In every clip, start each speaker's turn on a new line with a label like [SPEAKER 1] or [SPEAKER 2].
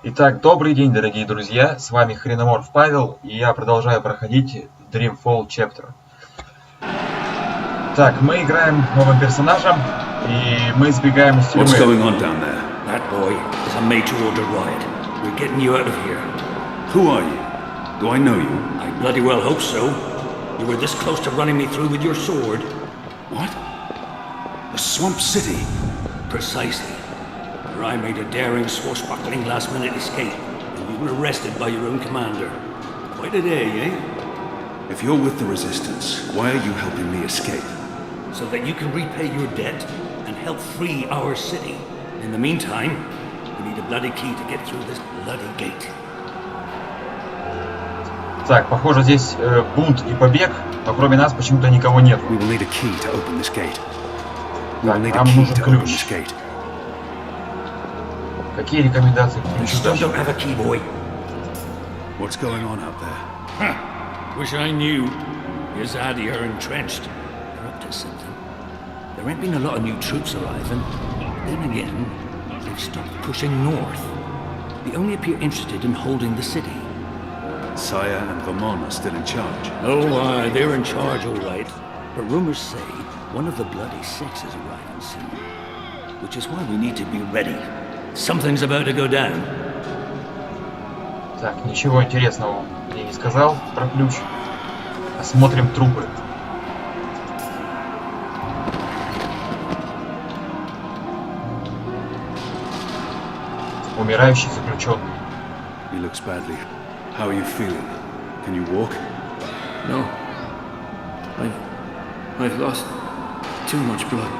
[SPEAKER 1] Итак, добрый день, дорогие друзья, с вами Хреноморф Павел, и я продолжаю проходить Dreamfall Chapter. Так, мы играем новым персонажем, и мы избегаем из тюрьмы.
[SPEAKER 2] What's going on down there?
[SPEAKER 3] That boy is a made-to-order riot. We're getting you out of here.
[SPEAKER 2] Who are you? Do I know you?
[SPEAKER 3] I bloody well hope so. You were this close to running me through with your sword.
[SPEAKER 2] What? The Swamp City?
[SPEAKER 3] Precisely. Where I made a daring, swashbuckling last-minute escape, and you were arrested by your own commander. Quite a day, eh?
[SPEAKER 2] If you're with the Resistance, why are you helping me escape?
[SPEAKER 3] So that you can repay your debt and help free our city. In the meantime, we need a bloody key to get through this bloody gate.
[SPEAKER 1] Так, похоже, здесь бунт и побег, но кроме нас почему-то никого нет.
[SPEAKER 2] We will need a key to open this gate. We
[SPEAKER 1] Так,
[SPEAKER 2] will need a
[SPEAKER 1] нам
[SPEAKER 2] key
[SPEAKER 1] нужен
[SPEAKER 2] to open
[SPEAKER 1] ключ.
[SPEAKER 2] this gate.
[SPEAKER 1] Какие рекомендации к
[SPEAKER 3] You
[SPEAKER 1] ключу
[SPEAKER 3] still
[SPEAKER 1] дашь?
[SPEAKER 3] don't have a key, boy.
[SPEAKER 2] What's going on out there?
[SPEAKER 3] Wish I knew. Your Zaddy are entrenched. They're up to something. There ain't been a lot of new troops arriving. Then again, they've stopped pushing north. They only appear interested in holding the city.
[SPEAKER 2] Saya and Vermont are still in charge.
[SPEAKER 3] Oh, aye, they're in charge, all right. But rumors say one of the bloody six is arriving soon. Which is why we need to be ready. Something's about to go down.
[SPEAKER 1] Так, ничего интересного я не сказал про ключ. Осмотрим трупы. Умирающий заключенный.
[SPEAKER 2] He looks badly. How are you feeling? Can you walk?
[SPEAKER 4] No. I've lost too much blood.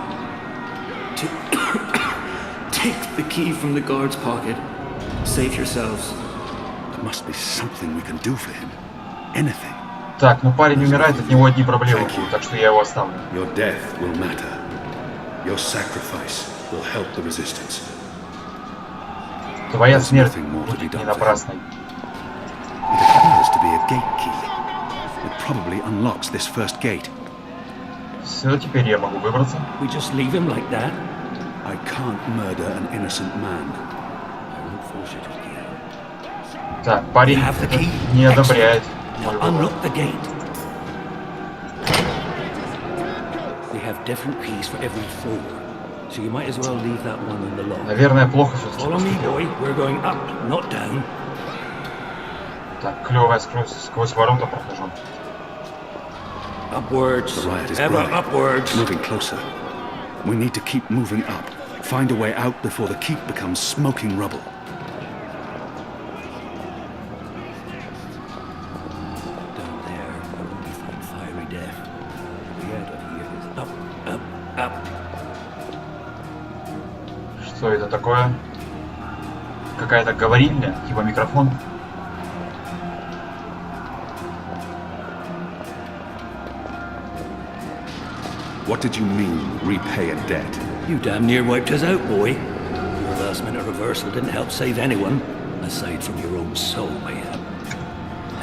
[SPEAKER 4] Take the key from the guard's pocket. Save yourselves.
[SPEAKER 2] There must be something we can do for him. Anything.
[SPEAKER 1] Так, ну парень умирает, от него одни проблемы будут, так что я его оставлю.
[SPEAKER 2] Your death will matter. Your sacrifice will help the Resistance.
[SPEAKER 1] Твоя смерть будет не напрасной.
[SPEAKER 2] It appears to be a gate key. It probably unlocks this first gate.
[SPEAKER 1] Все, теперь я могу выбраться.
[SPEAKER 3] We just leave him like that?
[SPEAKER 2] I can't murder an innocent man.
[SPEAKER 3] I won't force you to again.
[SPEAKER 1] Так, парень
[SPEAKER 3] You have the key?
[SPEAKER 1] не одобряет
[SPEAKER 3] Now
[SPEAKER 1] мой выбор.
[SPEAKER 3] unlock the gate. We have different keys for every floor, so you might as well leave that one in the lock.
[SPEAKER 1] Наверное, плохо все-таки
[SPEAKER 3] Follow me,
[SPEAKER 1] поступил.
[SPEAKER 3] boy. We're going up, not down.
[SPEAKER 1] Так, клево, я сквозь ворота прохожу.
[SPEAKER 3] Upwards,
[SPEAKER 2] The riot is
[SPEAKER 3] ever
[SPEAKER 2] growing.
[SPEAKER 3] upwards.
[SPEAKER 2] Moving closer. We need to keep moving up. Find a way out before the keep becomes smoking rubble.
[SPEAKER 3] Down there, where we find fiery death. The way out of here is up, up, up.
[SPEAKER 1] Что это такое? Какая-то говорильня, типа микрофон.
[SPEAKER 2] What did you mean, repay a debt?
[SPEAKER 3] You damn near wiped us out, boy. Your last-minute reversal didn't help save anyone, aside from your own soul, mayhap.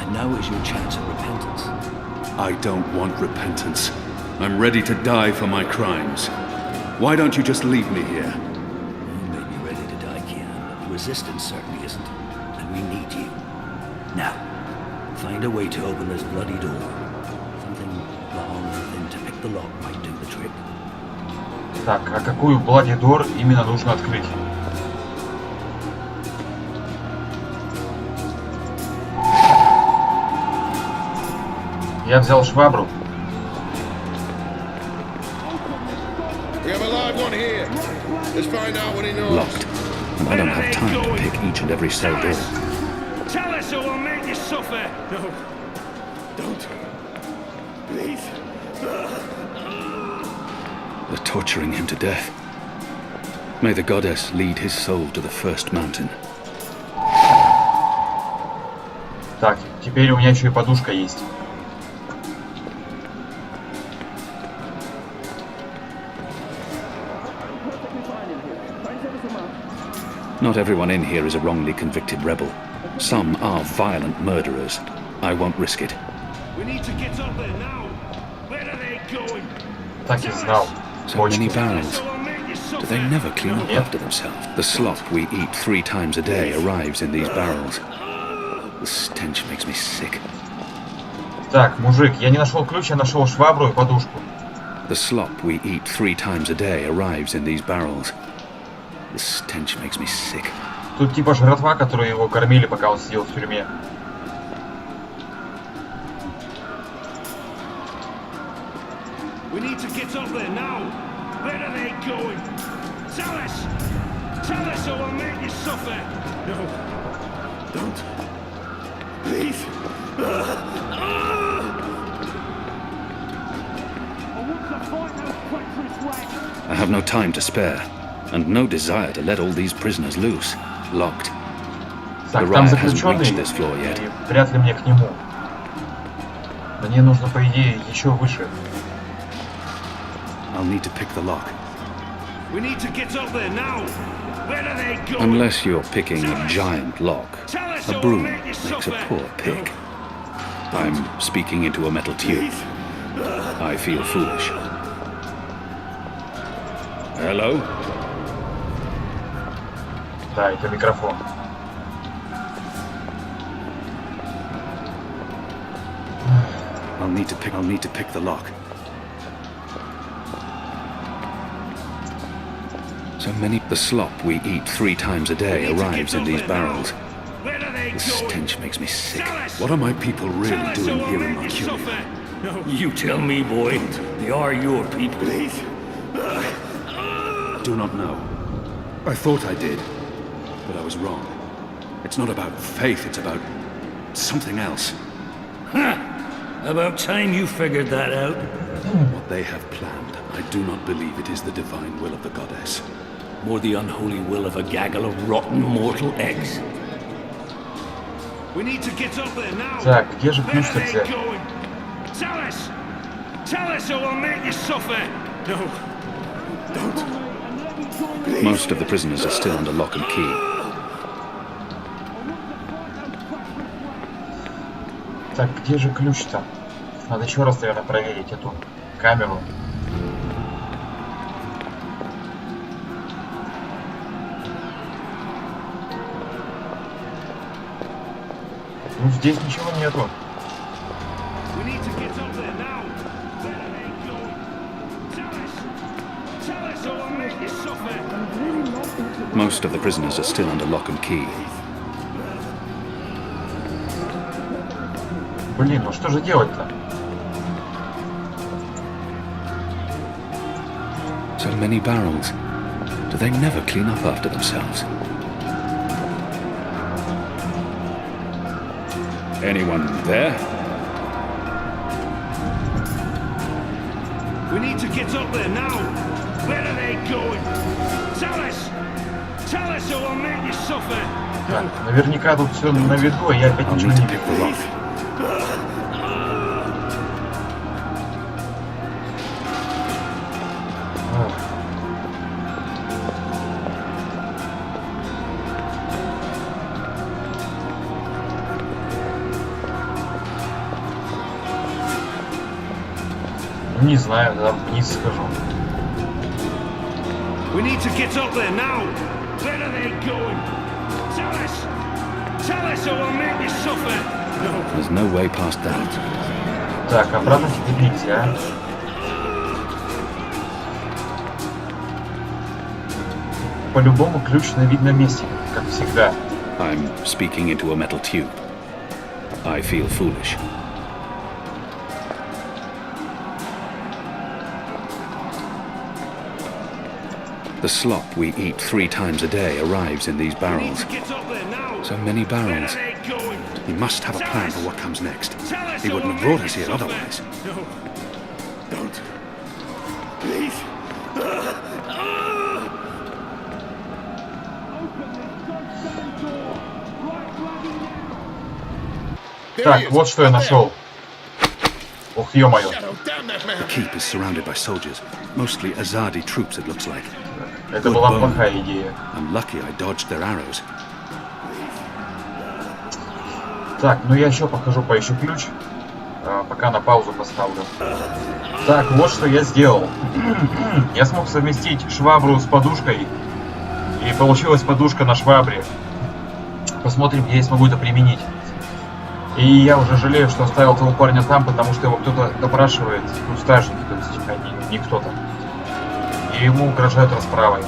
[SPEAKER 3] And now is your chance at repentance.
[SPEAKER 2] I don't want repentance. I'm ready to die for my crimes. Why don't you just leave me here?
[SPEAKER 3] You may be ready to die, Kian, but the Resistance certainly isn't. And we need you. Now, find a way to open this bloody door. Something long and thin to pick the lock might do the trick.
[SPEAKER 1] Так, а какую Bloody Door именно нужно открыть? Я взял швабру.
[SPEAKER 5] We have a live one here. Let's find out what he knows.
[SPEAKER 2] Locked. And I don't have time to pick each and every cell door.
[SPEAKER 6] Tell us or we'll make you suffer!
[SPEAKER 5] No. Don't. Please.
[SPEAKER 2] They're torturing him to death. May the goddess lead his soul to the first mountain.
[SPEAKER 1] Так, теперь у меня еще и подушка есть.
[SPEAKER 2] Not everyone in here is a wrongly convicted rebel. Some are violent murderers. I won't risk it.
[SPEAKER 6] We need to get up there now! Where are they going?
[SPEAKER 1] Так и знал.
[SPEAKER 2] So many
[SPEAKER 1] Почки.
[SPEAKER 2] barrels.
[SPEAKER 6] So we'll make you
[SPEAKER 2] Do they never clean up after themselves? The slop we eat 3 times a day arrives in these barrels. The stench makes me sick.
[SPEAKER 1] Так, мужик, я не нашел ключ, я нашел швабру и подушку.
[SPEAKER 2] The slop we eat 3 times a day arrives in these barrels. The stench makes me sick.
[SPEAKER 1] Тут типа жратва, которую его кормили, пока он сидел в тюрьме.
[SPEAKER 6] We need to get up there now. Where are they going? Tell us! Tell us or we'll make you suffer!
[SPEAKER 4] No. Don't. Please.
[SPEAKER 2] I have no time to spare, and no desire to let all these prisoners loose. Locked.
[SPEAKER 1] Так, там заключенный, и вряд ли мне к нему. Мне нужно, по идее, еще выше.
[SPEAKER 2] I'll need to pick the lock.
[SPEAKER 6] We need to get up there now. Where are they going?
[SPEAKER 2] Unless you're picking a giant lock, a broom makes a poor pick. I'm speaking into a metal tube. I feel foolish. Hello?
[SPEAKER 1] Да, это микрофон.
[SPEAKER 2] I'll need to pick the lock. So many. The slop we eat 3 times a day arrives in these barrels.
[SPEAKER 6] Where are they
[SPEAKER 2] The
[SPEAKER 6] going?
[SPEAKER 2] stench makes me sick.
[SPEAKER 3] What are my people really doing here in Mercury?
[SPEAKER 6] No.
[SPEAKER 3] You tell me, boy. They are your people.
[SPEAKER 4] Please.
[SPEAKER 2] Do not know. I thought I did, but I was wrong. It's not about faith, it's about something else.
[SPEAKER 3] About time you figured that out.
[SPEAKER 2] What they have planned, I do not believe it is the divine will of the goddess.
[SPEAKER 3] Or the unholy will of a gaggle of rotten mortal eggs.
[SPEAKER 6] We need to get up there now.
[SPEAKER 1] Так, где же
[SPEAKER 6] Where
[SPEAKER 1] ключ-то
[SPEAKER 6] are they
[SPEAKER 1] взять?
[SPEAKER 6] going? Tell us! Tell us or we'll make you suffer!
[SPEAKER 4] No. Don't. Please.
[SPEAKER 2] Most of the prisoners are still under lock and key.
[SPEAKER 1] Так, где же ключ-то? Надо еще раз, наверное, проверить эту камеру. Ну, здесь ничего нету.
[SPEAKER 6] We need to get up there now. Where are they going? Tell us! Tell us or we'll make you suffer!
[SPEAKER 2] Most of the prisoners are still under lock and key.
[SPEAKER 1] Блин, ну что же делать-то?
[SPEAKER 2] So many barrels. Do they never clean up after themselves? Anyone there?
[SPEAKER 6] We need to get up there now. Where are they going? Tell us! Tell us or we'll make you suffer!
[SPEAKER 1] Так, наверняка тут все на виду, и я опять
[SPEAKER 2] I'll
[SPEAKER 1] ничего
[SPEAKER 2] need
[SPEAKER 1] не
[SPEAKER 2] to pick the
[SPEAKER 1] вижу.
[SPEAKER 2] lock.
[SPEAKER 1] Ну, не знаю, там вниз схожу.
[SPEAKER 6] We need to get up there now. Where are they going? Tell us! Tell us or we'll make you suffer!
[SPEAKER 2] There's no way past that.
[SPEAKER 1] Так, обратно теперь нельзя. По-любому ключ на видном месте, как всегда.
[SPEAKER 2] I'm speaking into a metal tube. I feel foolish. The slop we eat 3 times a day arrives in these
[SPEAKER 6] We need
[SPEAKER 2] barrels.
[SPEAKER 6] to get up there now.
[SPEAKER 2] So many
[SPEAKER 6] Where are
[SPEAKER 2] barrels.
[SPEAKER 6] they going?
[SPEAKER 2] He must have a plan for what comes next.
[SPEAKER 6] Tell us
[SPEAKER 2] He
[SPEAKER 6] or
[SPEAKER 2] wouldn't
[SPEAKER 6] we'll
[SPEAKER 2] have brought
[SPEAKER 6] make
[SPEAKER 2] us
[SPEAKER 6] you
[SPEAKER 2] here
[SPEAKER 6] suffer.
[SPEAKER 2] otherwise.
[SPEAKER 4] No. Don't. Please.
[SPEAKER 5] There he
[SPEAKER 1] Так,
[SPEAKER 5] is.
[SPEAKER 1] вот что я нашел. Ох, ё-моё.
[SPEAKER 5] Shadow, damn that man.
[SPEAKER 2] The keep is surrounded by soldiers, mostly Azadi troops it looks like.
[SPEAKER 1] Это была плохая идея.
[SPEAKER 2] I'm lucky I dodged their arrows.
[SPEAKER 1] Так, ну я еще похожу, поищу ключ. пока на паузу поставлю. Так, вот что я сделал. Я смог совместить швабру с подушкой. И получилась подушка на швабре. Посмотрим, где я смогу это применить. И я уже жалею, что оставил того парня там, потому что его кто-то допрашивает. Ну, стражники, то есть, а не кто-то. И ему угрожают расправой.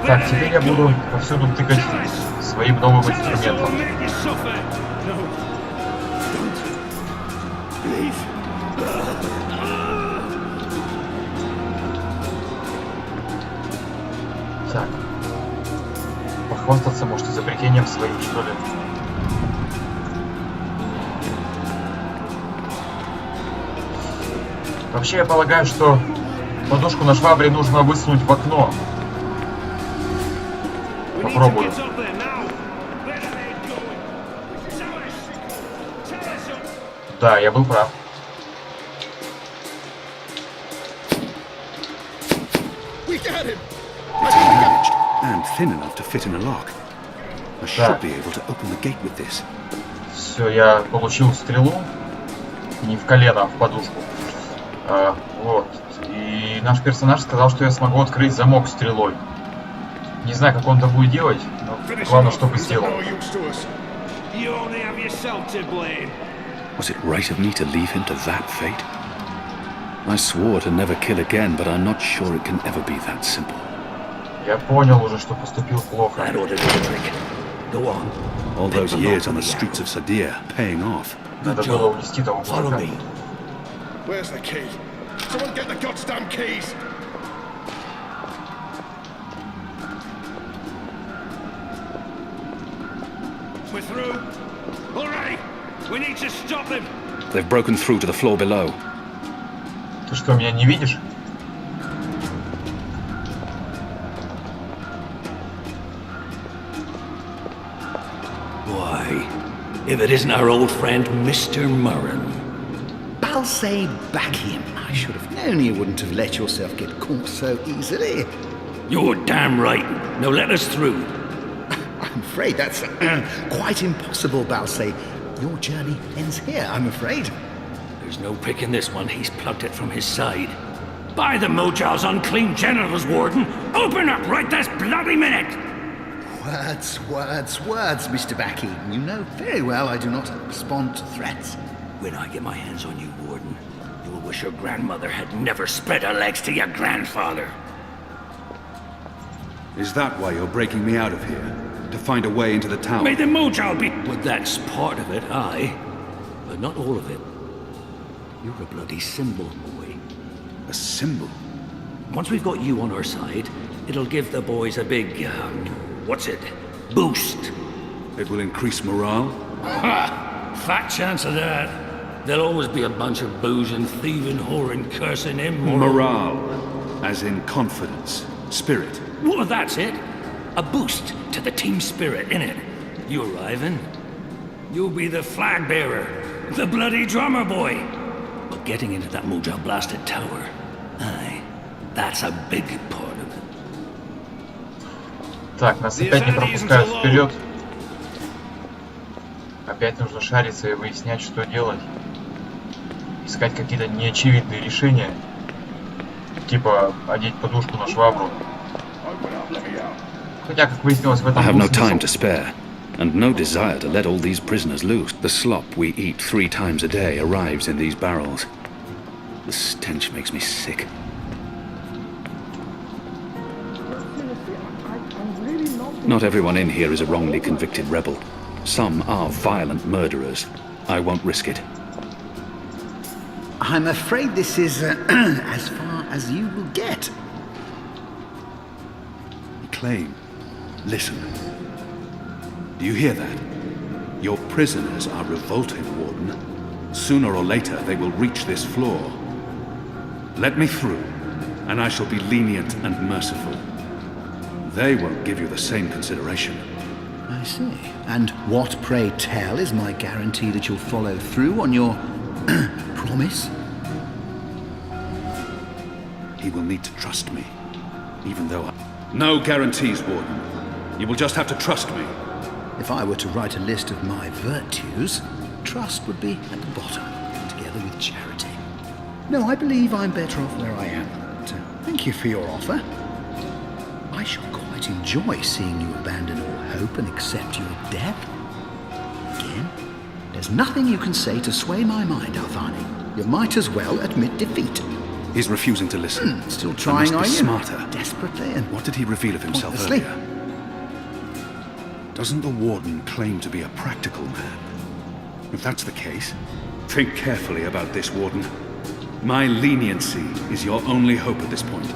[SPEAKER 1] Так, теперь я буду повсюду тыкать своим новым инструментом. Так. Похвастаться, может, изобретением своим, что ли? Вообще, я полагаю, что подушку на швабре нужно высунуть в окно. Попробую. Да, я был прав.
[SPEAKER 2] And thin enough to fit in a lock. I should be able to open the gate with this.
[SPEAKER 1] Все, я получил стрелу. Не в колено, а в подушку. Вот. И наш персонаж сказал, что я смогу открыть замок стрелой. Не знаю, как он это будет делать, но главное, чтобы сделал.
[SPEAKER 2] Was it right of me to leave him to that fate? I swore to never kill again, but I'm not sure it can ever be that simple.
[SPEAKER 1] Я понял уже, что поступил плохо.
[SPEAKER 2] All those years on the streets of Sadir, paying off.
[SPEAKER 1] Надо было унести того мужика.
[SPEAKER 5] Where's the key? Someone get the goddamn keys!
[SPEAKER 6] We're through. All right. We need to stop them.
[SPEAKER 2] They've broken through to the floor below.
[SPEAKER 1] Ты что, меня не видишь?
[SPEAKER 3] Why, if it isn't our old friend, Mr. Murren.
[SPEAKER 7] I'll say back him. I should have known you wouldn't have let yourself get caught so easily.
[SPEAKER 3] You're damn right. Now let us through.
[SPEAKER 7] I'm afraid that's quite impossible, Balsay. Your journey ends here, I'm afraid.
[SPEAKER 3] There's no picking this one. He's plucked it from his side. By the Mojal's unclean genitals, Warden! Open up right this bloody minute!
[SPEAKER 7] Words, words, words, Mr. Backy. You know very well I do not respond to threats.
[SPEAKER 3] When I get my hands on you, Warden, you will wish your grandmother had never spread her legs to your grandfather.
[SPEAKER 2] Is that why you're breaking me out of here? To find a way into the town?
[SPEAKER 3] May the Mojal be... Well, that's part of it, aye. But not all of it. You're a bloody symbol, boy.
[SPEAKER 2] A symbol?
[SPEAKER 3] Once we've got you on our side, it'll give the boys a big, what's it? Boost.
[SPEAKER 2] It will increase morale?
[SPEAKER 3] Ha! Fat chance of that. There'll always be a bunch of boozing, thieving, whoring, cursing, immoral...
[SPEAKER 2] Morale. As in confidence. Spirit.
[SPEAKER 3] Well, that's it. A boost to the team spirit, innit? You arriving? You'll be the flag bearer. The bloody drummer boy. But getting into that Mojal blasted tower, aye, that's a big part of it.
[SPEAKER 1] Так, нас опять не пропускают вперед. Опять нужно шариться и выяснять, что делать. Искать какие-то неочевидные решения. Типа одеть подушку на швабру. Хотя, как выяснилось, в этом
[SPEAKER 2] I have no
[SPEAKER 1] был смысл.
[SPEAKER 2] time to spare, and no desire to let all these prisoners loose. The slop we eat 3 times a day arrives in these barrels. The stench makes me sick. Not everyone in here is a wrongly convicted rebel. Some are violent murderers. I won't risk it.
[SPEAKER 7] I'm afraid this is as far as you will get.
[SPEAKER 2] Claim. Listen. Do you hear that? Your prisoners are revolting, Warden. Sooner or later, they will reach this floor. Let me through, and I shall be lenient and merciful. They won't give you the same consideration.
[SPEAKER 7] I see. And what, pray tell, is my guarantee that you'll follow through on your promise?
[SPEAKER 2] He will need to trust me, even though I... No guarantees, Warden. You will just have to trust me.
[SPEAKER 7] if I were to write a list of my virtues, trust would be at the bottom, together with charity. No, I believe I'm better off where I am. But, thank you for your offer. I shall quite enjoy seeing you abandon all hope and accept your death. Again, there's nothing you can say to sway my mind, Alvani. You might as well admit defeat.
[SPEAKER 2] He's refusing to listen.
[SPEAKER 7] Still trying,
[SPEAKER 2] I
[SPEAKER 7] are
[SPEAKER 2] must
[SPEAKER 7] you?
[SPEAKER 2] be smarter.
[SPEAKER 7] Desperately and
[SPEAKER 2] What did he reveal of himself
[SPEAKER 7] pointlessly.
[SPEAKER 2] earlier? Doesn't the Warden claim to be a practical man? If that's the case, think carefully about this, Warden. My leniency is your only hope at this point.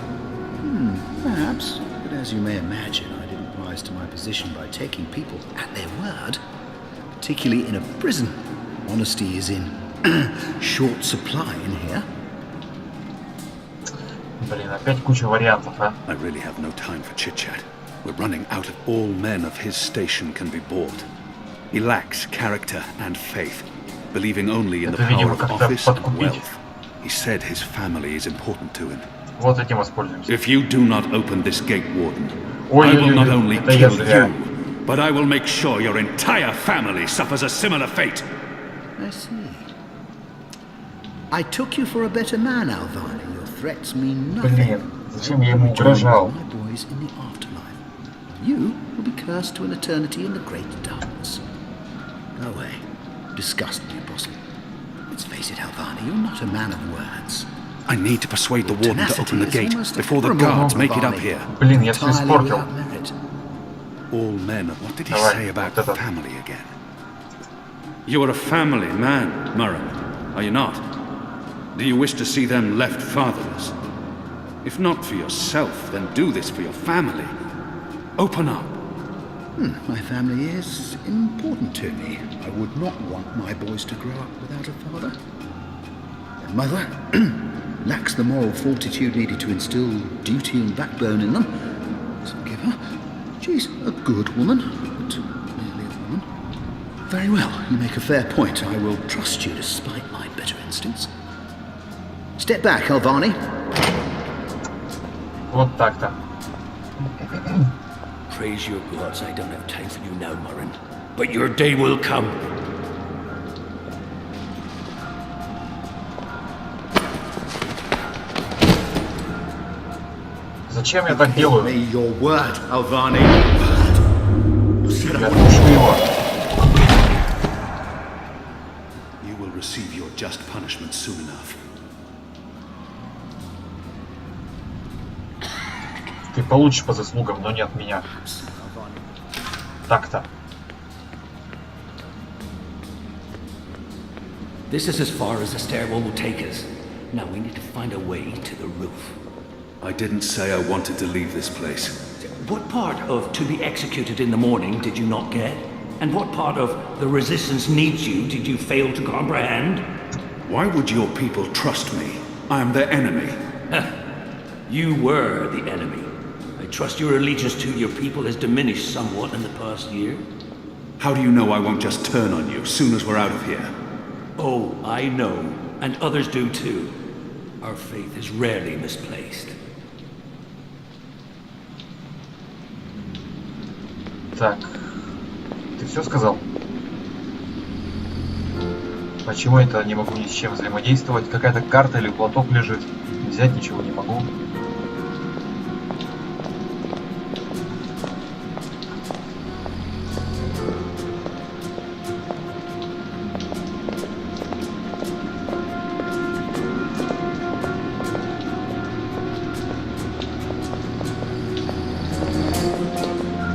[SPEAKER 7] Perhaps, but as you may imagine, I didn't rise to my position by taking people at their word, particularly in a prison. Honesty is in short supply in here.
[SPEAKER 1] Блин, опять куча вариантов, а?
[SPEAKER 2] I really have no time for chit-chat. We're running out of all men of his station can be bought. He lacks character and faith, believing only in the
[SPEAKER 1] Это, видимо,
[SPEAKER 2] power of
[SPEAKER 1] как-то
[SPEAKER 2] office and
[SPEAKER 1] подкупить.
[SPEAKER 2] wealth. He said his family is important to him.
[SPEAKER 1] Вот этим воспользуемся.
[SPEAKER 2] If you do not open this gate, Warden,
[SPEAKER 1] Ой,
[SPEAKER 2] I will not only
[SPEAKER 1] это я
[SPEAKER 2] kill
[SPEAKER 1] зря.
[SPEAKER 2] you, but I will make sure your entire family suffers a similar fate.
[SPEAKER 7] I see. I took you for a better man, Alvani. Your threats mean nothing.
[SPEAKER 1] Блин, зачем я ему угрожал?
[SPEAKER 7] My boys in the afterlife. You will be cursed to an eternity in the great darkness. Go away. Disgust me, Apostle. Let's face it, Alvani, you're not a man of words.
[SPEAKER 2] I need to persuade the Warden to open the
[SPEAKER 7] Tenacity is
[SPEAKER 2] gate
[SPEAKER 7] almost
[SPEAKER 2] before the
[SPEAKER 7] criminal,
[SPEAKER 2] guards make it up
[SPEAKER 7] Alvani.
[SPEAKER 2] here.
[SPEAKER 1] Блин, я все
[SPEAKER 7] Entirely
[SPEAKER 1] испортил.
[SPEAKER 7] without merit.
[SPEAKER 2] All men. What did he
[SPEAKER 1] Давай,
[SPEAKER 2] say about
[SPEAKER 1] вот это.
[SPEAKER 2] family again? You are a family man, Murray, are you not? Do you wish to see them left fatherless? If not for yourself, then do this for your family. Open up.
[SPEAKER 7] My family is important to me. I would not want my boys to grow up without a father. Their mother lacks the moral fortitude needed to instill duty and backbone in them. So give her. She's a good woman, but merely a woman. Very well, you make a fair point. I will trust you despite my better instincts. Step back, Alvani.
[SPEAKER 1] Вот так-то.
[SPEAKER 3] Praise your gods, I don't have time for you now, Murrin. But your day will come.
[SPEAKER 1] Зачем я так делаю?
[SPEAKER 7] Me your word, Alvani.
[SPEAKER 1] Я душу его.
[SPEAKER 2] You will receive your just punishment soon enough.
[SPEAKER 1] Ты получишь по заслугам, но не от меня. Так-то.
[SPEAKER 3] This is as far as the stairwell will take us. Now we need to find a way to the roof.
[SPEAKER 2] I didn't say I wanted to leave this place.
[SPEAKER 3] What part of to be executed in the morning did you not get? And what part of the resistance needs you did you fail to comprehend?
[SPEAKER 2] Why would your people trust me? I am their enemy.
[SPEAKER 3] You were the enemy. I trust your allegiance to your people has diminished somewhat in the past year.
[SPEAKER 2] How do you know I won't just turn on you soon as we're out of here?
[SPEAKER 3] Oh, I know, and others do too. Our faith is rarely misplaced.
[SPEAKER 1] Так. Ты все сказал? Почему это не могу ни с чем взаимодействовать? Какая-то карта или платок лежит. Взять ничего не могу.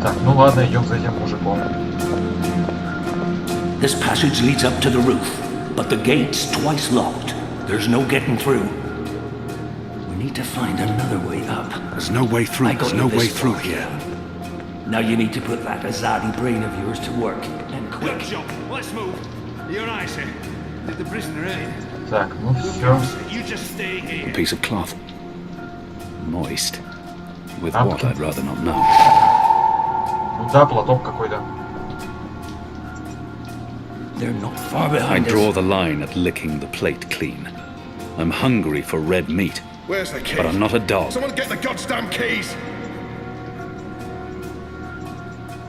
[SPEAKER 1] Так, ну ладно, идем за этим мужиком.
[SPEAKER 3] This passage leads up to the roof, but the gate's twice locked. There's no getting through. We need to find another way up.
[SPEAKER 2] There's no way through.
[SPEAKER 3] I got
[SPEAKER 2] There's no
[SPEAKER 3] you
[SPEAKER 2] way
[SPEAKER 3] this
[SPEAKER 2] through
[SPEAKER 3] far.
[SPEAKER 2] here.
[SPEAKER 3] Now you need to put that Azadi brain of yours to work, and
[SPEAKER 6] Quick,
[SPEAKER 3] quick.
[SPEAKER 6] Job. Let's move. You're nice here. Did the prisoner in?
[SPEAKER 1] Так, ну все.
[SPEAKER 6] You just stay here.
[SPEAKER 2] A piece of cloth. Moist. With
[SPEAKER 1] Ah,
[SPEAKER 2] what,
[SPEAKER 1] okay.
[SPEAKER 2] I'd rather not know.
[SPEAKER 1] Ну да, платок какой-то.
[SPEAKER 3] They're not far
[SPEAKER 2] I
[SPEAKER 3] behind
[SPEAKER 2] draw
[SPEAKER 3] us.
[SPEAKER 2] the line at licking the plate clean. I'm hungry for red meat,
[SPEAKER 5] Where's the key?
[SPEAKER 2] but I'm not a dog.
[SPEAKER 5] Someone get the goddamn keys!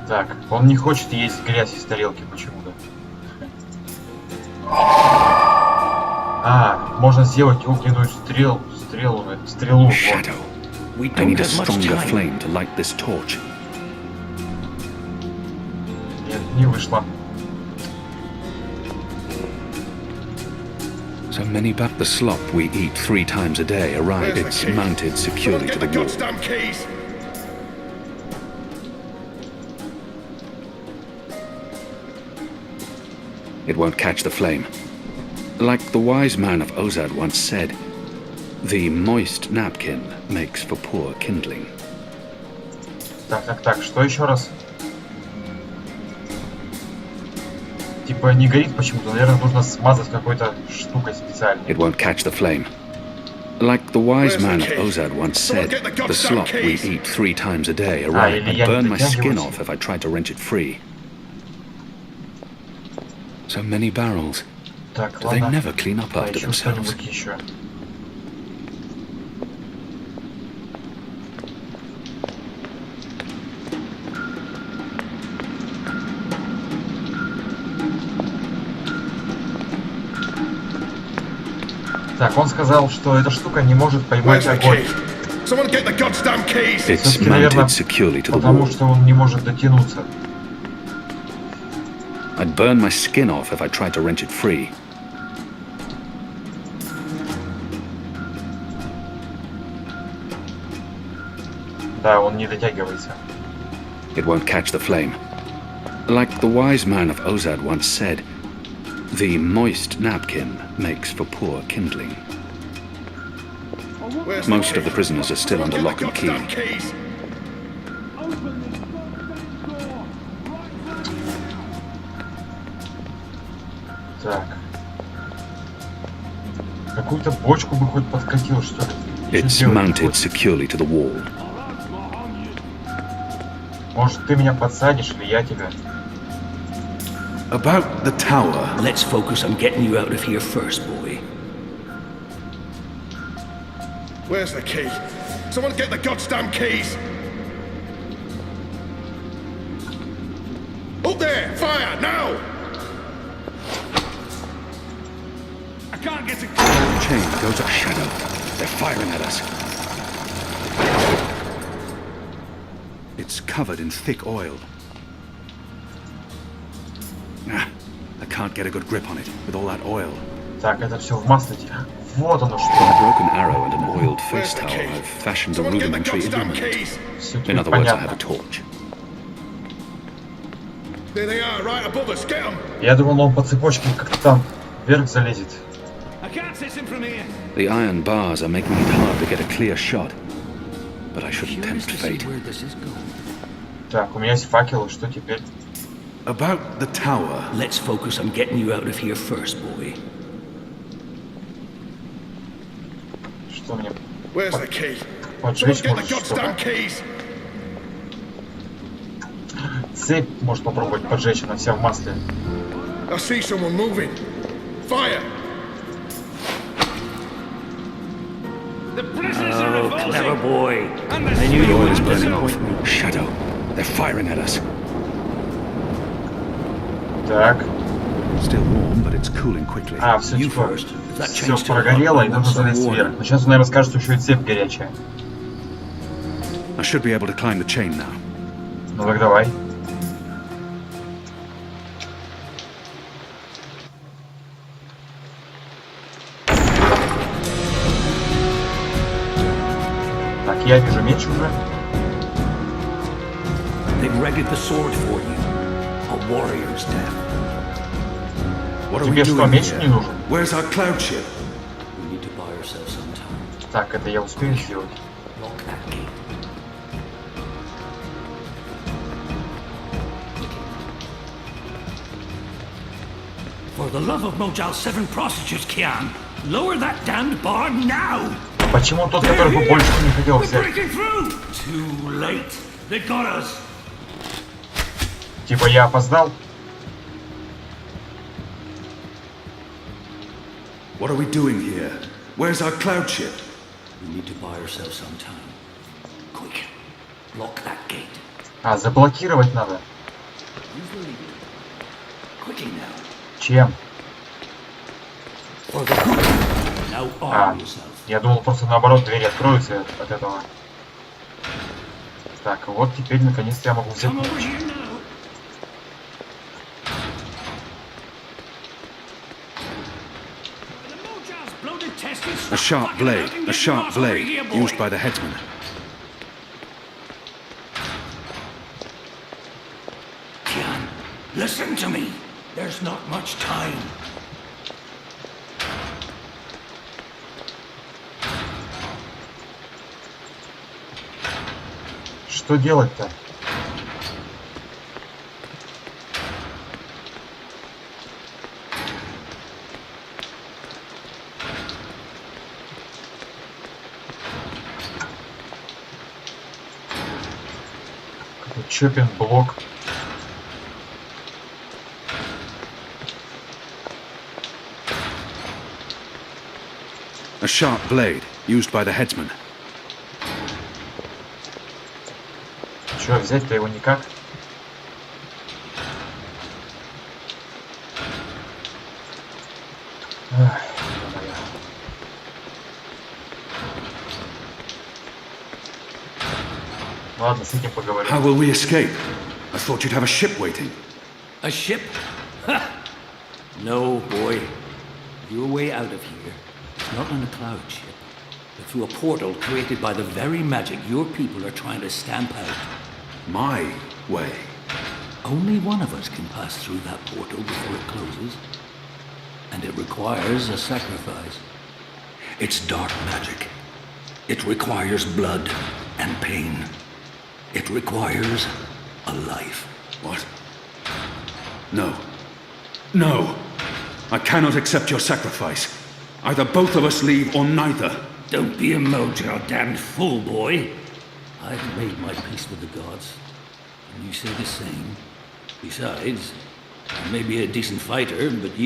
[SPEAKER 1] Так, он не хочет есть грязь из тарелки почему-то. А, можно сделать огненную стрелу.
[SPEAKER 2] Shadow.
[SPEAKER 3] We
[SPEAKER 2] I need
[SPEAKER 3] don't
[SPEAKER 2] a
[SPEAKER 3] have much
[SPEAKER 2] stronger
[SPEAKER 3] time.
[SPEAKER 2] flame to light this torch.
[SPEAKER 1] Нет, не вышло.
[SPEAKER 2] So many back the slop we eat 3 times a day arrive.
[SPEAKER 5] Where's the
[SPEAKER 2] It's
[SPEAKER 5] key?
[SPEAKER 2] mounted securely
[SPEAKER 5] Get
[SPEAKER 2] to
[SPEAKER 5] the
[SPEAKER 2] the wall.
[SPEAKER 5] goddamn keys!
[SPEAKER 2] It won't catch the flame. Like the wise man of Ozad once said, the moist napkin makes for poor kindling.
[SPEAKER 1] Так, что еще раз? Типа не горит почему-то, наверное, нужно смазать какой-то штукой специальной.
[SPEAKER 2] It won't catch the flame. Like the wise man of Ozad once said, the slop we eat 3 times a day arrive. I'd burn my skin off if I tried to wrench it free. So many barrels.
[SPEAKER 1] Так,
[SPEAKER 2] Do they
[SPEAKER 1] ладно.
[SPEAKER 2] never clean up after
[SPEAKER 1] Ищу
[SPEAKER 2] themselves?
[SPEAKER 1] что-нибудь еще. Так, он сказал, что эта штука не может поймать
[SPEAKER 5] Where's the
[SPEAKER 1] огонь.
[SPEAKER 5] key? Someone get the goddamn keys!
[SPEAKER 2] It's
[SPEAKER 1] Все-таки, наверное,
[SPEAKER 2] mounted securely to the
[SPEAKER 1] потому
[SPEAKER 2] wall.
[SPEAKER 1] что он не может дотянуться.
[SPEAKER 2] I'd burn my skin off if I tried to wrench it free.
[SPEAKER 1] Да, он не дотягивается.
[SPEAKER 2] It won't catch the flame. Like the wise man of Ozad once said, the moist napkin makes for poor kindling.
[SPEAKER 5] Where's
[SPEAKER 2] Most
[SPEAKER 5] the
[SPEAKER 2] of the
[SPEAKER 5] key?
[SPEAKER 2] prisoners are still
[SPEAKER 5] Someone
[SPEAKER 2] under
[SPEAKER 5] get the
[SPEAKER 2] lock and key.
[SPEAKER 5] goddamn keys!
[SPEAKER 1] Так. Какую-то бочку бы хоть подкатил, что ли? Ничего
[SPEAKER 2] It's
[SPEAKER 1] делать не
[SPEAKER 2] mounted
[SPEAKER 1] хочет.
[SPEAKER 2] securely to the wall.
[SPEAKER 1] Может, ты меня подсадишь, или я тебя?
[SPEAKER 2] About the tower.
[SPEAKER 3] Let's focus on getting you out of here first, boy.
[SPEAKER 5] Where's the key? Someone get the goddamn keys! Up there! Fire! Now!
[SPEAKER 6] I can't get a
[SPEAKER 2] The chain goes up shadow. They're firing at us. It's covered in thick oil. Ah, I can't get a good grip on it with all that oil.
[SPEAKER 1] Так, это все в масле. Вот оно
[SPEAKER 2] With a
[SPEAKER 1] что.
[SPEAKER 2] broken arrow and an oiled face
[SPEAKER 5] Where's the
[SPEAKER 2] towel,
[SPEAKER 5] key?
[SPEAKER 2] I've fashioned a
[SPEAKER 5] Someone get the
[SPEAKER 2] rudimentary
[SPEAKER 5] goddamn
[SPEAKER 2] illuminant.
[SPEAKER 5] keys!
[SPEAKER 1] Все
[SPEAKER 2] In other words, I have a
[SPEAKER 1] понятно.
[SPEAKER 2] torch.
[SPEAKER 5] There they are, right above us. Get them!
[SPEAKER 1] Я думал, он по цепочке как-то там вверх залезет.
[SPEAKER 6] I can't see him from here.
[SPEAKER 2] The iron bars are making it hard to get a clear shot. But I shouldn't
[SPEAKER 3] Curious
[SPEAKER 2] tempt
[SPEAKER 3] to see
[SPEAKER 2] fate.
[SPEAKER 3] where this is going.
[SPEAKER 1] Так, у меня есть факел, и что теперь?
[SPEAKER 2] About the tower.
[SPEAKER 3] Let's focus on getting you out of here first, boy.
[SPEAKER 1] Что мне?
[SPEAKER 5] Where's the key? Someone
[SPEAKER 1] Поджечь
[SPEAKER 5] get the
[SPEAKER 1] может
[SPEAKER 5] goddamn
[SPEAKER 1] что-то?
[SPEAKER 5] keys!
[SPEAKER 1] Цепь может попробовать поджечь, она вся в масле.
[SPEAKER 5] I see someone moving. Fire!
[SPEAKER 6] The prisoners are
[SPEAKER 3] Oh,
[SPEAKER 6] revolting.
[SPEAKER 3] clever boy.
[SPEAKER 6] And the
[SPEAKER 3] I knew you
[SPEAKER 2] The oil
[SPEAKER 3] were
[SPEAKER 2] is burning
[SPEAKER 3] disappointed.
[SPEAKER 2] off. Shadow. They're firing at us.
[SPEAKER 1] Так.
[SPEAKER 2] Still warm, but it's cooling quickly.
[SPEAKER 1] А, все
[SPEAKER 3] You
[SPEAKER 1] типа,
[SPEAKER 3] first. That
[SPEAKER 1] все
[SPEAKER 3] chain's still
[SPEAKER 1] прогорело,
[SPEAKER 3] hot.
[SPEAKER 1] и
[SPEAKER 3] I
[SPEAKER 1] нужно
[SPEAKER 3] want some
[SPEAKER 1] залезть
[SPEAKER 3] water.
[SPEAKER 1] вверх. Но сейчас он, наверное, скажет, что еще и цепь горячая.
[SPEAKER 2] I should be able to climb the chain now.
[SPEAKER 1] Ну так давай. Так, я вижу меч уже.
[SPEAKER 3] They've readied the sword for you. A warrior's death.
[SPEAKER 2] What are we
[SPEAKER 1] Тебе что,
[SPEAKER 2] doing
[SPEAKER 1] меч не
[SPEAKER 2] here?
[SPEAKER 1] нужен?
[SPEAKER 2] Where's our cloud ship?
[SPEAKER 3] We need to buy ourselves some time.
[SPEAKER 1] Так, это я успею сделать.
[SPEAKER 3] Lock that gate. For the love of Mojal's 7 prostitutes, Kian, lower that damned bar now!
[SPEAKER 1] Почему тот, который бы больше не хотел
[SPEAKER 6] We're
[SPEAKER 1] взять?
[SPEAKER 6] breaking through.
[SPEAKER 3] Too late.
[SPEAKER 6] They got us.
[SPEAKER 1] Типа я опоздал?
[SPEAKER 2] What are we doing here? Where's our cloud ship?
[SPEAKER 3] We need to buy ourselves some time. Quick. Lock that gate.
[SPEAKER 1] А, заблокировать надо. Чем?
[SPEAKER 3] Now arm yourself.
[SPEAKER 1] Я думал, просто наоборот двери откроются от этого. Так, вот теперь наконец-то я могу взять ключ.
[SPEAKER 2] A sharp blade used by the headsman.
[SPEAKER 3] Jan, listen to me. There's not much time.
[SPEAKER 1] Что делать-то? Чоппинг-блок.
[SPEAKER 2] A sharp blade used by the headsman.
[SPEAKER 1] Чё, взять-то его никак? Ах, ладно, с этим поговорим.
[SPEAKER 2] How will we escape? I thought you'd have a ship waiting.
[SPEAKER 3] A ship? Ha! No, boy. Your way out of here is not on a cloud ship, but through a portal created by the very magic your people are trying to stamp out.
[SPEAKER 2] My way.
[SPEAKER 3] Only one of us can pass through that portal before it closes. And it requires a sacrifice. It's dark magic. It requires blood and pain. It requires a life.
[SPEAKER 2] What? No. No! I cannot accept your sacrifice. Either both of us leave or neither.
[SPEAKER 3] Don't be a damned fool, boy. I've made my peace with the gods, and you say the same. Besides, I may be a decent fighter, but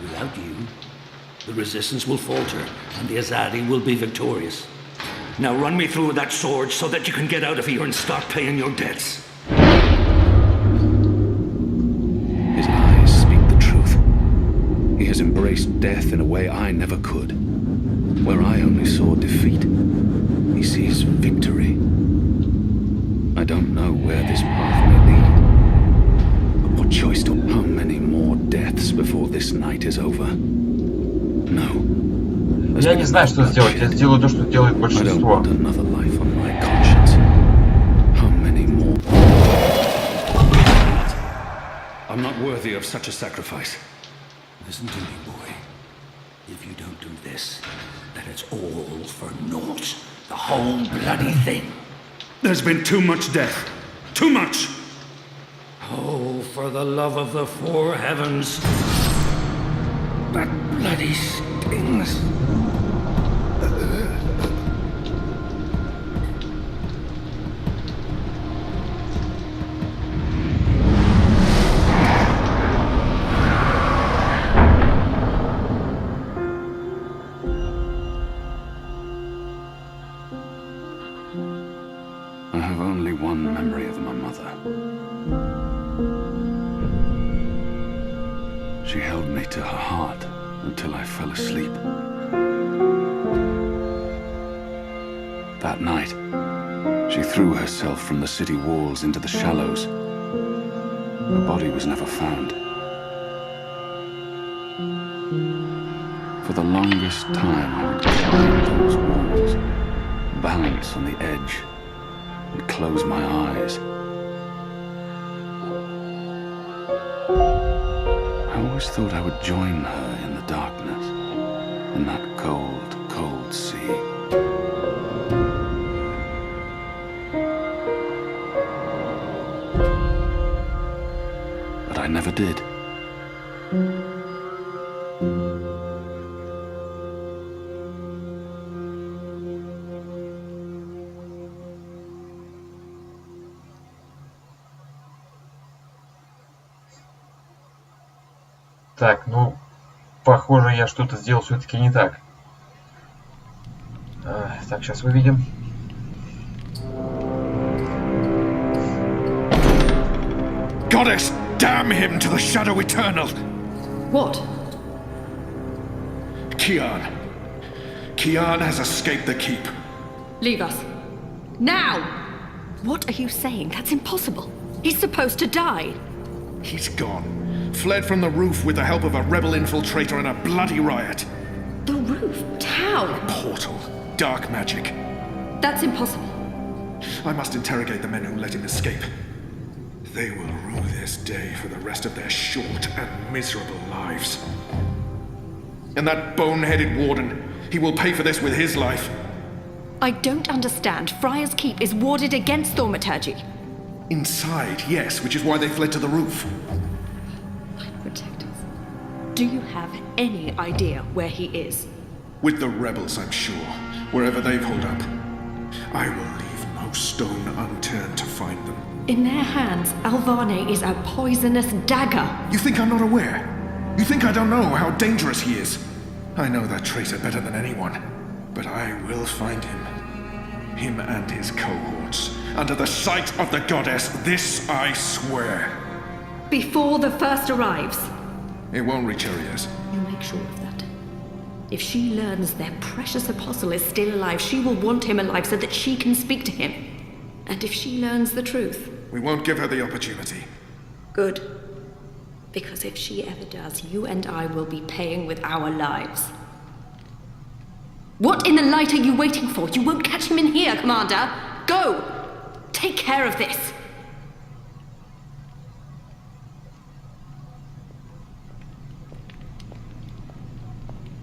[SPEAKER 3] without you, the resistance will falter, and the Azadi will be victorious. Now run me through with that sword so that you can get out of here and start paying your debts.
[SPEAKER 2] His eyes speak the truth. He has embraced death in a way I never could. Where I only saw defeat, he sees victory. I don't know where this path may lead. But what choice to... How many more deaths before this night is over? No.
[SPEAKER 1] Я не знаю, что сделать. Я сделаю то, что делает большинство.
[SPEAKER 2] I don't want another life on my conscience. How many more? I'm not worthy of such a sacrifice.
[SPEAKER 3] Listen to me, boy. If you don't do this, then it's all for naught. The whole bloody thing.
[SPEAKER 2] There's been too much death. Too much!
[SPEAKER 3] Oh, for the love of the four heavens. That bloody stings.
[SPEAKER 2] I have only one memory of my mother. She held me to her heart until I fell asleep. That night, she threw herself from the city walls into the shallows. Her body was never found. For the longest time, I would climb those walls, balance on the edge, and close my eyes. I always thought I would join her in the darkness, in that cold, cold sea. But I never did.
[SPEAKER 1] Так, ну, похоже, я что-то сделал все-таки не так. Так, сейчас увидим.
[SPEAKER 2] goddess damn him to the shadow eternal!
[SPEAKER 8] What?
[SPEAKER 2] Kian. Kian has escaped the keep.
[SPEAKER 8] Leave us. Now! What are you saying? That's impossible. He's supposed to die.
[SPEAKER 2] He's gone. Fled from the roof with the help of a rebel infiltrator in a bloody riot.
[SPEAKER 8] The roof? How?
[SPEAKER 2] Portal. Dark magic.
[SPEAKER 8] That's impossible.
[SPEAKER 2] I must interrogate the men who let him escape. They will rue this day for the rest of their short and miserable lives. And that bone-headed warden, he will pay for this with his life.
[SPEAKER 8] I don't understand. Friar's Keep is warded against thaumaturgy.
[SPEAKER 2] Inside, yes, which is why they fled to the roof.
[SPEAKER 8] Light protectors. Do you have any idea where he is?
[SPEAKER 2] With the rebels, I'm sure. Wherever they've holed up. I will leave no stone unturned to find them.
[SPEAKER 8] In their hands, Alvane is a poisonous dagger.
[SPEAKER 2] You think I'm not aware? You think I don't know how dangerous he is? I know that traitor better than anyone. But I will find him. Him and his cohorts. Under the sight of the goddess, this I swear.
[SPEAKER 8] Before the first arrives.
[SPEAKER 2] It won't reach her ears.
[SPEAKER 8] You make sure of that. If she learns their precious apostle is still alive, she will want him alive so that she can speak to him. And if she learns the truth...
[SPEAKER 2] We won't give her the opportunity.
[SPEAKER 8] Good. Because if she ever does, you and I will be paying with our lives. What in the light are you waiting for? You won't catch him in here, Commander. Go! Take care of this.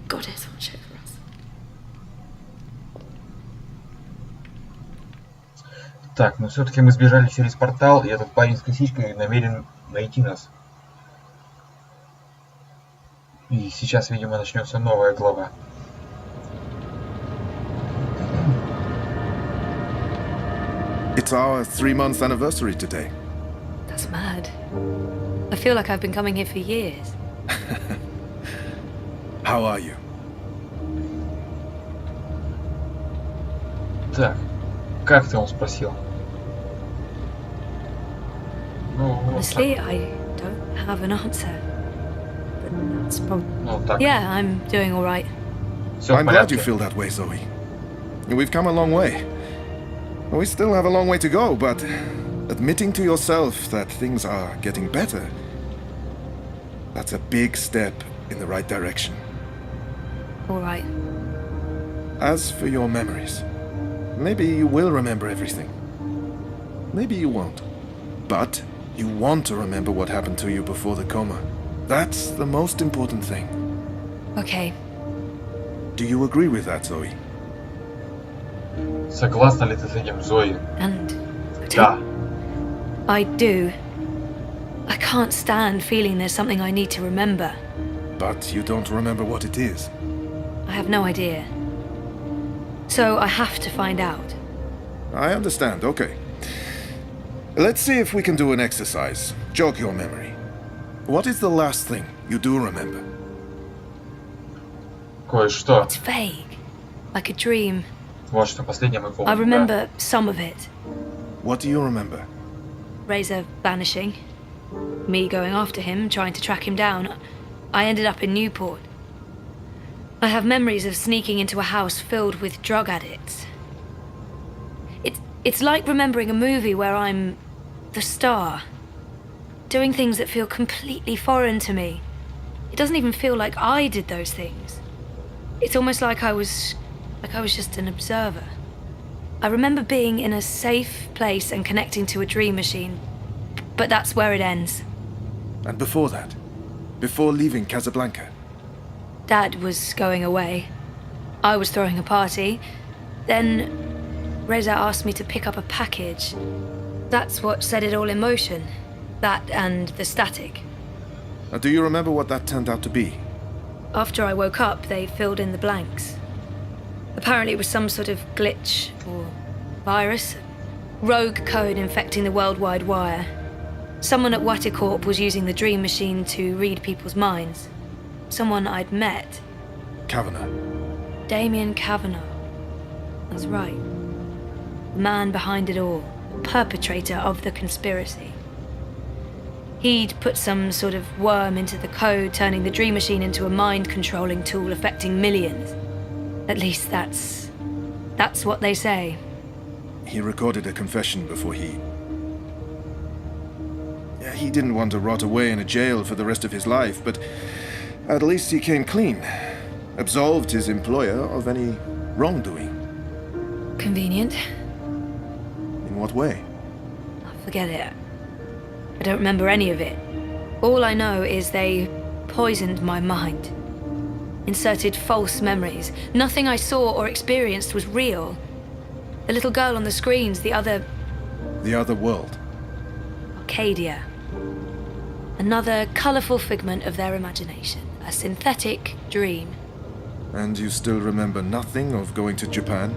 [SPEAKER 8] Goddess, watch over us.
[SPEAKER 1] Так, но все-таки мы сбежали через портал, и этот парень с косичкой намерен найти нас. И сейчас, видимо, начнется новая глава.
[SPEAKER 5] It's our 3-month anniversary today.
[SPEAKER 9] That's mad. I feel like I've been coming here for years.
[SPEAKER 5] How are you?
[SPEAKER 1] Так, как ты, он спросил? Ну, вот
[SPEAKER 9] Honestly,
[SPEAKER 1] так.
[SPEAKER 9] I don't have an answer. But that's probably...
[SPEAKER 1] Ну, так.
[SPEAKER 9] Yeah, I'm doing all right.
[SPEAKER 1] Всё в
[SPEAKER 5] I'm glad you
[SPEAKER 1] порядке.
[SPEAKER 5] feel that way, Zoe. We've come a long way. We still have a long way to go, but admitting to yourself that things are getting better, that's a big step in the right direction.
[SPEAKER 9] All right.
[SPEAKER 5] As for your memories, maybe you will remember everything. Maybe you won't. But you want to remember what happened to you before the coma. That's the most important thing.
[SPEAKER 9] Okay.
[SPEAKER 5] Do you agree with that, Zoe?
[SPEAKER 1] Согласна ли ты с этим, Зои?
[SPEAKER 9] And...
[SPEAKER 1] Да.
[SPEAKER 9] I do. I can't stand feeling there's something I need to remember.
[SPEAKER 5] But you don't remember what it is.
[SPEAKER 9] I have no idea. So I have to find out.
[SPEAKER 5] I understand, okay. Let's see if we can do an exercise. Jog your memory. What is the last thing you do remember?
[SPEAKER 1] Кое-что.
[SPEAKER 9] It's vague. Like a dream.
[SPEAKER 1] Вот что последнее мы помним.
[SPEAKER 9] I remember some of it.
[SPEAKER 5] What do you remember?
[SPEAKER 9] Razor vanishing. Me going after him, trying to track him down. I ended up in Newport. I have memories of sneaking into a house filled with drug addicts. It's like remembering a movie where I'm the star. Doing things that feel completely foreign to me. It doesn't even feel like I did those things. It's almost like I was just an observer. I remember being in a safe place and connecting to a dream machine. But that's where it ends.
[SPEAKER 5] And before that? Before leaving Casablanca?
[SPEAKER 9] Dad was going away. I was throwing a party. Then Reza asked me to pick up a package. That's what set it all in motion. That and the static.
[SPEAKER 5] Do you remember what that turned out to be?
[SPEAKER 9] After I woke up, they filled in the blanks. Apparently it was some sort of glitch or virus. Rogue code infecting the World Wide Wire. Someone at Waticorp was using the dream machine to read people's minds. Someone I'd met.
[SPEAKER 5] Kavanagh.
[SPEAKER 9] Damien Kavanagh. That's right. The man behind it all. The perpetrator of the conspiracy. He'd put some sort of worm into the code, turning the Dream Machine into a mind-controlling tool affecting millions. At least that's what they say.
[SPEAKER 5] He recorded a confession before he... Yeah, he didn't want to rot away in a jail for the rest of his life, but at least he came clean. Absolved his employer of any wrongdoing.
[SPEAKER 9] Convenient.
[SPEAKER 5] In what way?
[SPEAKER 9] Forget it. I don't remember any of it. All I know is they poisoned my mind. Inserted false memories. Nothing I saw or experienced was real. The little girl on the screens, the other...
[SPEAKER 5] The other world.
[SPEAKER 9] Arcadia. Another colourful figment of their imagination. A synthetic dream.
[SPEAKER 5] And you still remember nothing of going to Japan?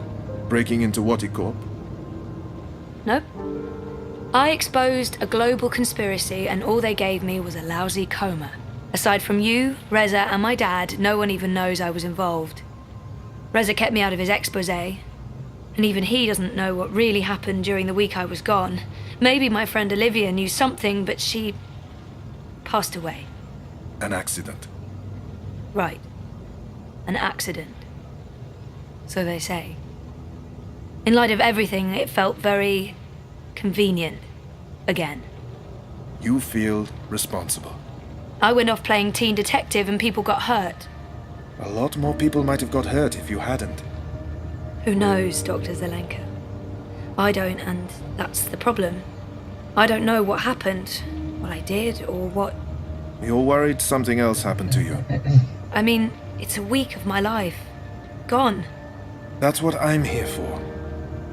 [SPEAKER 5] Breaking into Waticorp?
[SPEAKER 9] Nope. I exposed a global conspiracy and all they gave me was a lousy coma. Aside from you, Reza, and my dad, no one even knows I was involved. Reza kept me out of his exposé, and even he doesn't know what really happened during the week I was gone. Maybe my friend Olivia knew something, but she passed away.
[SPEAKER 5] An accident.
[SPEAKER 9] Right. An accident. So they say. In light of everything, it felt very convenient. Again.
[SPEAKER 5] You feel responsible.
[SPEAKER 9] I went off playing teen detective and people got hurt.
[SPEAKER 5] A lot more people might have got hurt if you hadn't.
[SPEAKER 9] Who knows, Dr. Zelenka? I don't, and that's the problem. I don't know what happened, what I did, or what...
[SPEAKER 5] You're worried something else happened to you.
[SPEAKER 9] I mean, it's a week of my life. Gone.
[SPEAKER 5] That's what I'm here for.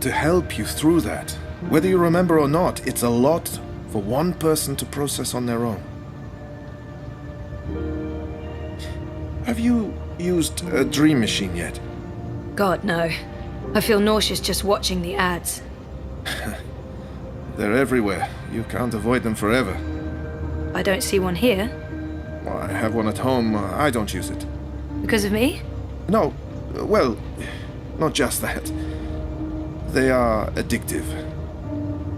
[SPEAKER 5] To help you through that. Whether you remember or not, it's a lot for one person to process on their own. Have you used a Dream Machine yet?
[SPEAKER 9] God, no. I feel nauseous just watching the ads.
[SPEAKER 5] They're everywhere. You can't avoid them forever.
[SPEAKER 9] I don't see one here.
[SPEAKER 5] Well, I have one at home. I don't use it.
[SPEAKER 9] Because of me?
[SPEAKER 5] No. Well, not just that. They are addictive.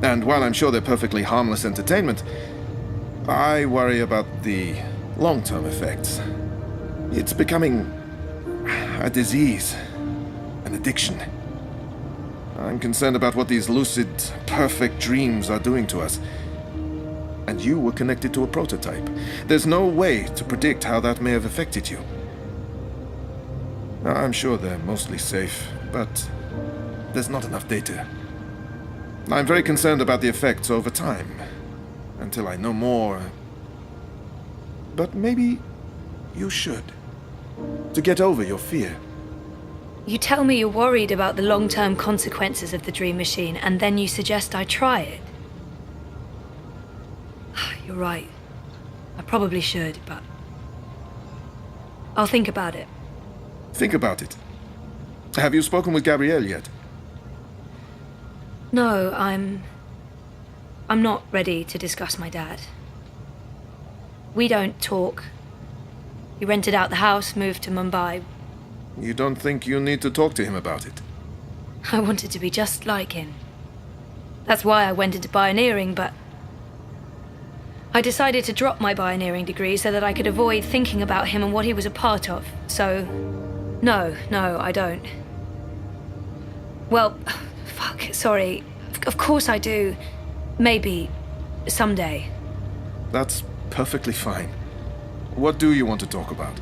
[SPEAKER 5] And while I'm sure they're perfectly harmless entertainment, I worry about the long-term effects. It's becoming a disease, an addiction. I'm concerned about what these lucid, perfect dreams are doing to us. And you were connected to a prototype. There's no way to predict how that may have affected you. I'm sure they're mostly safe, but there's not enough data. I'm very concerned about the effects over time, until I know more. But maybe you should, to get over your fear.
[SPEAKER 9] You tell me you're worried about the long-term consequences of the Dream Machine, and then you suggest I try it. You're right. I probably should, but... I'll think about it.
[SPEAKER 5] Think about it. Have you spoken with Gabrielle yet?
[SPEAKER 9] No, I'm not ready to discuss my dad. We don't talk. He rented out the house, moved to Mumbai.
[SPEAKER 5] You don't think you need to talk to him about it?
[SPEAKER 9] I wanted to be just like him. That's why I went into pioneering, but... I decided to drop my pioneering degree so that I could avoid thinking about him and what he was a part of. So, no, I don't. Well, fuck, sorry. Of course I do. Maybe. Someday.
[SPEAKER 5] That's perfectly fine. What do you want to talk about?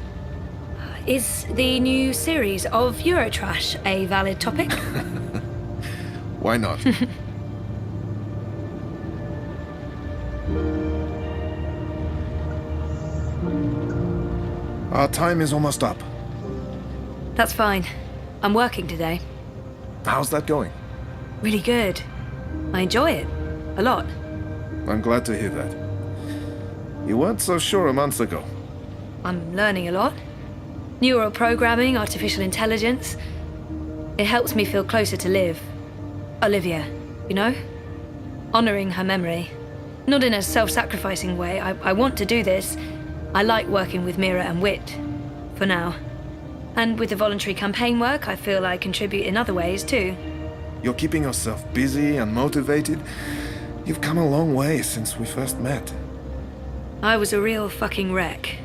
[SPEAKER 9] Is the new series of Eurotrash a valid topic?
[SPEAKER 5] Why not? Our time is almost up.
[SPEAKER 9] That's fine. I'm working today.
[SPEAKER 5] How's that going?
[SPEAKER 9] Really good. I enjoy it. A lot.
[SPEAKER 5] I'm glad to hear that. You weren't so sure a month ago.
[SPEAKER 9] I'm learning a lot. Neural programming, artificial intelligence. It helps me feel closer to Liv. Olivia, you know? Honoring her memory. Not in a self-sacrificing way. I want to do this. I like working with Mira and Wit. For now. And with the voluntary campaign work, I feel I contribute in other ways too.
[SPEAKER 5] You're keeping yourself busy and motivated. You've come a long way since we first met.
[SPEAKER 9] I was a real fucking wreck.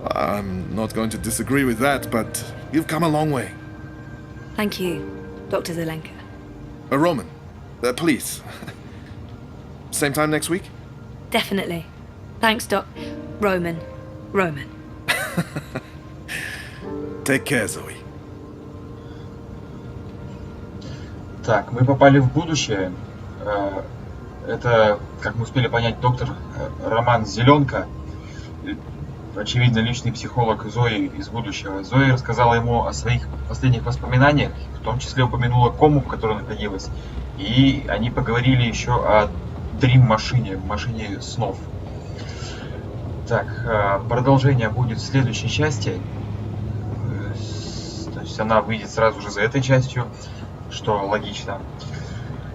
[SPEAKER 5] I'm not going to disagree with that, but you've come a long way.
[SPEAKER 9] Thank you, Dr. Zelenka.
[SPEAKER 5] Roman, please. Same time next week?
[SPEAKER 9] Definitely. Thanks, Roman.
[SPEAKER 5] Take care, Zoe.
[SPEAKER 1] Так, мы попали в будущее. Это, как мы успели понять, доктор Роман Зеленка, очевидно, личный психолог Зои из будущего. Зоя рассказала ему о своих последних воспоминаниях, в том числе упомянула кому, в которой находилась. И они поговорили еще о дрим-машине, машине снов. Так, продолжение будет в следующей части. То есть она выйдет сразу же за этой частью, что логично.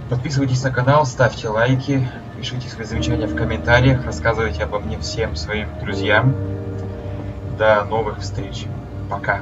[SPEAKER 1] Подписывайтесь на канал, ставьте лайки, пишите свои замечания в комментариях, рассказывайте обо мне всем своим друзьям. До новых встреч. Пока.